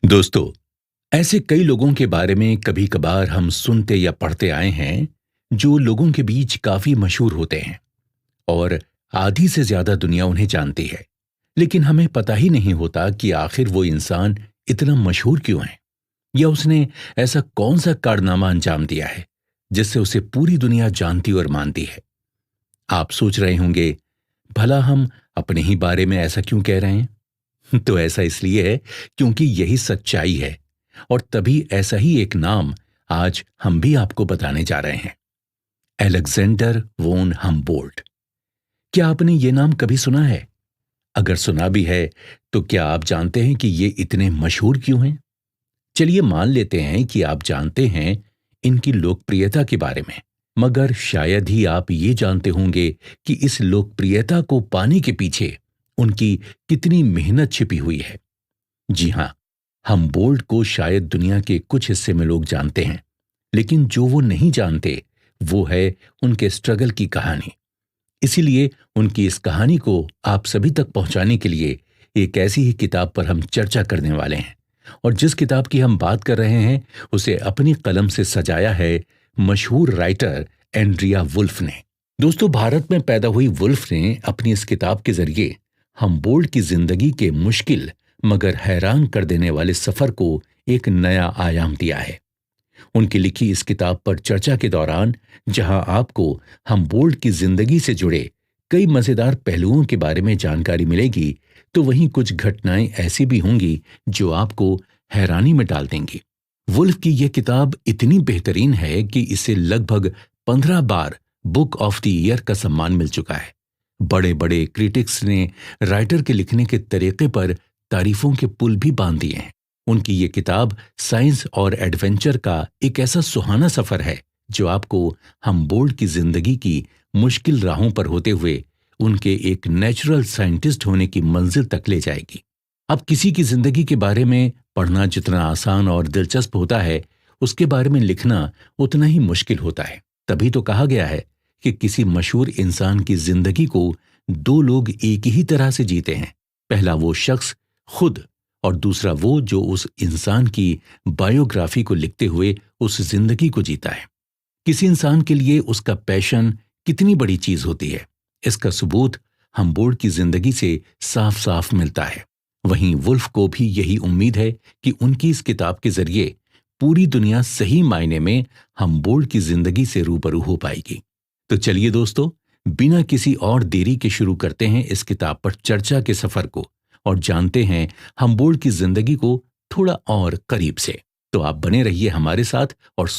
दोस्तों, ऐसे कई लोगों के बारे में कभी कभार हम सुनते या पढ़ते आए हैं जो लोगों के बीच काफी मशहूर होते हैं और आधी से ज्यादा दुनिया उन्हें जानती है। लेकिन हमें पता ही नहीं होता कि आखिर वो इंसान इतना मशहूर क्यों है या उसने ऐसा कौन सा कारनामा अंजाम दिया है जिससे उसे पूरी दुनिया जानती और मानती है। आप सोच रहे होंगे, भला हम अपने ही बारे में ऐसा क्यों कह रहे हैं? तो ऐसा इसलिए है क्योंकि यही सच्चाई है और तभी ऐसा ही एक नाम आज हम भी आपको बताने जा रहे हैं। अलेक्जेंडर वोन हम्बोल्ट। क्या आपने ये नाम कभी सुना है? अगर सुना भी है तो क्या आप जानते हैं कि ये इतने मशहूर क्यों हैं? चलिए मान लेते हैं कि आप जानते हैं इनकी लोकप्रियता के बारे में, मगर शायद ही आप ये जानते होंगे कि इस लोकप्रियता को पाने के पीछे उनकी कितनी मेहनत छिपी हुई है। जी हां, हम्बोल्ट को शायद दुनिया के कुछ हिस्से में लोग जानते हैं, लेकिन जो वो नहीं जानते वो है उनके स्ट्रगल की कहानी। इसीलिए उनकी इस कहानी को आप सभी तक पहुंचाने के लिए एक ऐसी ही किताब पर हम चर्चा करने वाले हैं। और जिस किताब की हम बात कर रहे हैं उसे अपनी कलम से सजाया है मशहूर राइटर एंड्रिया वुल्फ ने। दोस्तों, भारत में पैदा हुई वुल्फ ने अपनी इस किताब के जरिए हम्बोल्ट की जिंदगी के मुश्किल मगर हैरान कर देने वाले सफर को एक नया आयाम दिया है। उनकी लिखी इस किताब पर चर्चा के दौरान जहां आपको हम्बोल्ट की जिंदगी से जुड़े कई मजेदार पहलुओं के बारे में जानकारी मिलेगी, तो वहीं कुछ घटनाएं ऐसी भी होंगी जो आपको हैरानी में डाल देंगी। वुल्फ की यह किताब इतनी बेहतरीन है कि इसे लगभग 15 बार बुक ऑफ द ईयर का सम्मान मिल चुका है। बड़े बड़े क्रिटिक्स ने राइटर के लिखने के तरीके पर तारीफों के पुल भी बांध दिए हैं। उनकी ये किताब साइंस और एडवेंचर का एक ऐसा सुहाना सफर है जो आपको हम्बोल्ट की जिंदगी की मुश्किल राहों पर होते हुए उनके एक नेचुरल साइंटिस्ट होने की मंजिल तक ले जाएगी। अब किसी की जिंदगी के बारे में पढ़ना जितना आसान और दिलचस्प होता है, उसके बारे में लिखना उतना ही मुश्किल होता है। तभी तो कहा गया है कि किसी मशहूर इंसान की जिंदगी को दो लोग एक ही तरह से जीते हैं। पहला वो शख्स खुद और दूसरा वो जो उस इंसान की बायोग्राफी को लिखते हुए उस जिंदगी को जीता है। किसी इंसान के लिए उसका पैशन कितनी बड़ी चीज होती है, इसका सबूत हम्बोल्ट की जिंदगी से साफ साफ मिलता है। वहीं वुल्फ को भी यही उम्मीद है कि उनकी इस किताब के जरिए पूरी दुनिया सही मायने में हम्बोल्ट की जिंदगी से रूबरू हो पाएगी। तो चलिए दोस्तों, बिना किसी और देरी के शुरू करते हैं इस किताब पर चर्चा के सफर को और जानते हैं हम्बोल्ट की जिंदगी को थोड़ा और करीब से। तो आप बने रहिए हमारे साथ और